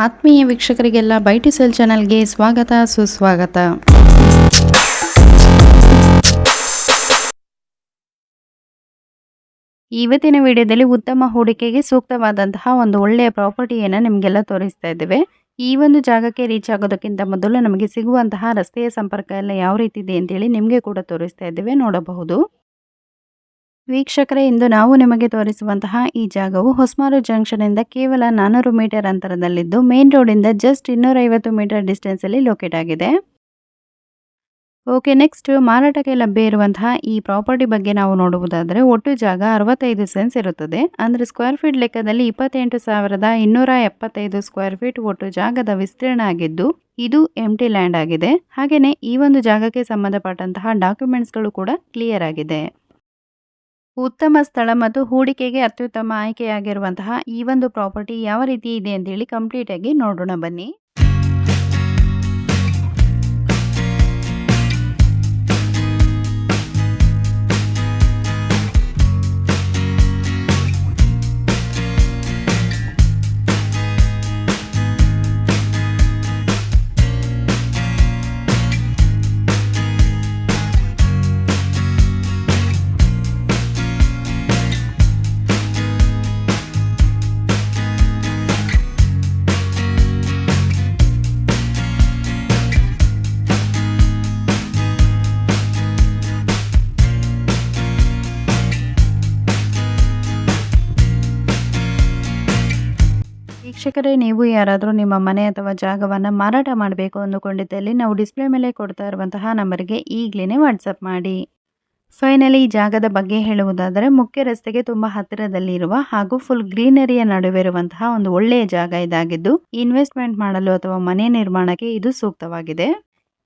ಆತ್ಮೀಯ ವೀಕ್ಷಕರಿಗೆಲ್ಲ ಬೈಟಿ ಸೆಲ್ ಚಾನೆಲ್ಗೆ ಸ್ವಾಗತ ಸುಸ್ವಾಗತ. ಇವತ್ತಿನ ವಿಡಿಯೋದಲ್ಲಿ ಉತ್ತಮ ಹೂಡಿಕೆಗೆ ಸೂಕ್ತವಾದಂತಹ ಒಂದು ಒಳ್ಳೆಯ ಪ್ರಾಪರ್ಟಿಯನ್ನು ನಿಮಗೆಲ್ಲ ತೋರಿಸ್ತಾ ಇದ್ದೇವೆ. ಈ ಒಂದು ಜಾಗಕ್ಕೆ ರೀಚ್ ಆಗೋದಕ್ಕಿಂತ ಮೊದಲು ನಮಗೆ ಸಿಗುವಂತಹ ರಸ್ತೆಯ ಸಂಪರ್ಕ ಎಲ್ಲ ಯಾವ ರೀತಿ ಇದೆ ಅಂತೇಳಿ ನಿಮಗೆ ಕೂಡ ತೋರಿಸ್ತಾ ಇದ್ದೇವೆ, ನೋಡಬಹುದು. ವೀಕ್ಷಕರೇ, ಇಂದು ನಾವು ನಿಮಗೆ ತೋರಿಸುವಂತಹ ಈ ಜಾಗವು ಹೊಸಮಾರು ಜಂಕ್ಷನ್ ಇಂದ ಕೇವಲ 400 ಮೀಟರ್ ಅಂತರದಲ್ಲಿದ್ದು ಮೇನ್ ರೋಡ್ ಇಂದ ಜಸ್ಟ್ 250 ಮೀಟರ್ ಡಿಸ್ಟೆನ್ಸ್ ಅಲ್ಲಿ ಲೊಕೇಟ್ ಆಗಿದೆ. ಓಕೆ, ನೆಕ್ಸ್ಟ್ ಮಾರಾಟಕ್ಕೆ ಲಭ್ಯ ಇರುವಂತಹ ಈ ಪ್ರಾಪರ್ಟಿ ಬಗ್ಗೆ ನಾವು ನೋಡುವುದಾದರೆ ಒಟ್ಟು ಜಾಗ 65 ಸೆನ್ಸ್ ಇರುತ್ತದೆ. ಅಂದರೆ ಸ್ಕ್ವೇರ್ ಫೀಟ್ ಲೆಕ್ಕದಲ್ಲಿ 28,275 ಸ್ಕ್ವೇರ್ ಫೀಟ್ ಒಟ್ಟು ಜಾಗದ ವಿಸ್ತೀರ್ಣ ಆಗಿದ್ದು ಇದು ಎಂಟಿ ಲ್ಯಾಂಡ್ ಆಗಿದೆ. ಹಾಗೆಯೇ ಈ ಒಂದು ಜಾಗಕ್ಕೆ ಸಂಬಂಧಪಟ್ಟಂತಹ ಡಾಕ್ಯುಮೆಂಟ್ಸ್ಗಳು ಕೂಡ ಕ್ಲಿಯರ್ ಆಗಿದೆ. ಉತ್ತಮ ಸ್ಥಳ ಮತ್ತು ಹೂಡಿಕೆಗೆ ಅತ್ಯುತ್ತಮ ಆಯ್ಕೆಯಾಗಿರುವಂತಹ ಈ ಒಂದು ಪ್ರಾಪರ್ಟಿ ಯಾವ ರೀತಿ ಇದೆ ಅಂತೇಳಿ ಕಂಪ್ಲೀಟ್ ಆಗಿ ನೋಡೋಣ ಬನ್ನಿ. ವೀಕ್ಷಕರೇ, ನೀವು ಯಾರಾದರೂ ನಿಮ್ಮ ಮನೆ ಅಥವಾ ಜಾಗವನ್ನು ಮಾರಾಟ ಮಾಡಬೇಕು ಅಂದುಕೊಂಡಿದ್ದಲ್ಲಿ ನಾವು ಡಿಸ್ಪ್ಲೇ ಮೇಲೆ ಕೊಡ್ತಾ ಇರುವಂತಹ ನಂಬರ್ಗೆ ಈಗಲೇ ವಾಟ್ಸಪ್ ಮಾಡಿ. ಫೈನಲಿ ಈ ಜಾಗದ ಬಗ್ಗೆ ಹೇಳುವುದಾದರೆ ಮುಖ್ಯ ರಸ್ತೆಗೆ ತುಂಬ ಹತ್ತಿರದಲ್ಲಿ ಇರುವ ಹಾಗೂ ಫುಲ್ ಗ್ರೀನರಿಯ ನಡುವೆ ಇರುವಂತಹ ಒಂದು ಒಳ್ಳೆಯ ಜಾಗ ಇದಾಗಿದ್ದು ಇನ್ವೆಸ್ಟ್ಮೆಂಟ್ ಮಾಡಲು ಅಥವಾ ಮನೆ ನಿರ್ಮಾಣಕ್ಕೆ ಇದು ಸೂಕ್ತವಾಗಿದೆ.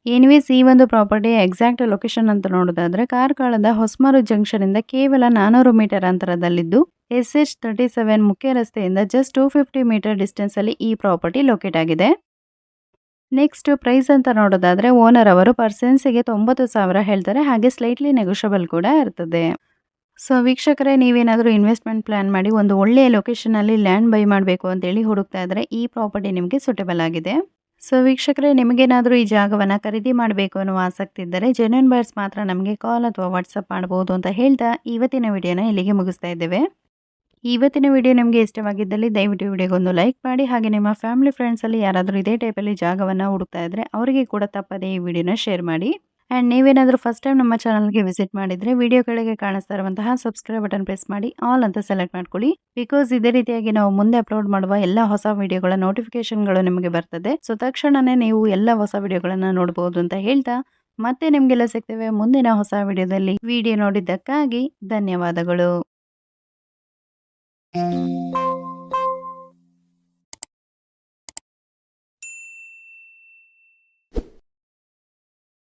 ಎನಿವೇಸ್, ಈ ಒಂದು ಪ್ರಾಪರ್ಟಿಯ ಎಕ್ಸಾಕ್ಟ್ ಲೊಕೇಶನ್ ಅಂತ ನೋಡೋದಾದ್ರೆ ಕಾರ್ಕಳದ ಹೊಸಮಾರು ಜಂಕ್ಷನ್ ಇಂದ ಕೇವಲ 400 ಮೀಟರ್ ಅಂತರದಲ್ಲಿದ್ದು SH37 ಮುಖ್ಯ ರಸ್ತೆಯಿಂದ ಜಸ್ಟ್ 250 ಮೀಟರ್ ಡಿಸ್ಟೆನ್ಸ್ ಅಲ್ಲಿ ಈ ಪ್ರಾಪರ್ಟಿ ಲೊಕೇಟ್ ಆಗಿದೆ. ನೆಕ್ಸ್ಟ್ ಪ್ರೈಸ್ ಅಂತ ನೋಡೋದಾದ್ರೆ ಓನರ್ ಅವರು ಪರ್ ಸೆನ್ಸ್ಗೆ 90,000 ಹೇಳ್ತಾರೆ. ಹಾಗೆ ಸ್ಲೈಟ್ಲಿ ನೆಗೋಷಿಯಬಲ್ ಕೂಡ ಇರ್ತದೆ. ಸೊ ವೀಕ್ಷಕರೇ, ನೀವೇನಾದರೂ ಇನ್ವೆಸ್ಟ್ಮೆಂಟ್ ಪ್ಲಾನ್ ಮಾಡಿ ಒಂದು ಒಳ್ಳೆಯ ಲೊಕೇಶನ್ ಅಲ್ಲಿ ಲ್ಯಾಂಡ್ ಬೈ ಮಾಡಬೇಕು ಅಂತೇಳಿ ಹುಡುಕ್ತಾ ಇದ್ರೆ ಈ ಪ್ರಾಪರ್ಟಿ ನಿಮಗೆ ಸೂಟಬಲ್ ಆಗಿದೆ. ಸೊ ವೀಕ್ಷಕರೇ, ನಿಮಗೇನಾದರೂ ಈ ಜಾಗವನ್ನು ಖರೀದಿ ಮಾಡಬೇಕು ಅನ್ನೋ ಆಸಕ್ತಿ ಇದ್ದರೆ ಜೆನ್ಯೂನ್ ಬಯರ್ಸ್ ಮಾತ್ರ ನಮಗೆ ಕಾಲ್ ಅಥವಾ ವಾಟ್ಸಪ್ ಮಾಡಬಹುದು ಅಂತ ಹೇಳ್ತಾ ಇವತ್ತಿನ ವಿಡಿಯೋನ ಇಲ್ಲಿಗೆ ಮುಗಿಸ್ತಾ ಇದ್ದೇವೆ. ಇವತ್ತಿನ ವಿಡಿಯೋ ನಿಮಗೆ ಇಷ್ಟವಾಗಿದ್ದಲ್ಲಿ ದಯವಿಟ್ಟು ವಿಡಿಯೋಗೊಂದು ಲೈಕ್ ಮಾಡಿ. ಹಾಗೆ ನಿಮ್ಮ ಫ್ಯಾಮಿಲಿ ಫ್ರೆಂಡ್ಸಲ್ಲಿ ಯಾರಾದರೂ ಇದೇ ಟೈಪಲ್ಲಿ ಜಾಗವನ್ನು ಹುಡುಕ್ತಾ ಇದ್ದರೆ ಅವರಿಗೆ ಕೂಡ ತಪ್ಪದೇ ಈ ವಿಡಿಯೋನ ಶೇರ್ ಮಾಡಿ. ಆ್ಯಂಡ್ ನೀವೇನಾದರೂ ಫಸ್ಟ್ ಟೈಮ್ ನಮ್ಮ ಚಾನಲ್ಗೆ ವಿಸಿಟ್ ಮಾಡಿದರೆ ವಿಡಿಯೋ ಕೆಳಗೆ ಕಾಣಿಸ್ತಾ ಇರುವಂತಹ ಸಬ್ಸ್ಕ್ರೈಬ್ ಬಟನ್ ಪ್ರೆಸ್ ಮಾಡಿ ಆಲ್ ಅಂತ ಸೆಲೆಕ್ಟ್ ಮಾಡ್ಕೊಳ್ಳಿ. ಬಿಕಾಸ್ ಇದೇ ರೀತಿಯಾಗಿ ನಾವು ಮುಂದೆ ಅಪ್ಲೋಡ್ ಮಾಡುವ ಎಲ್ಲ ಹೊಸ ವಿಡಿಯೋಗಳ ನೋಟಿಫಿಕೇಶನ್ಗಳು ನಿಮಗೆ ಬರ್ತದೆ. ಸೊ ತಕ್ಷಣವೇ ನೀವು ಎಲ್ಲ ಹೊಸ ವಿಡಿಯೋಗಳನ್ನು ನೋಡ್ಬೋದು ಅಂತ ಹೇಳ್ತಾ ಮತ್ತೆ ನಿಮಗೆಲ್ಲ ಸಿಗ್ತೇವೆ ಮುಂದಿನ ಹೊಸ ವಿಡಿಯೋದಲ್ಲಿ. ವಿಡಿಯೋ ನೋಡಿದ್ದಕ್ಕಾಗಿ ಧನ್ಯವಾದಗಳು.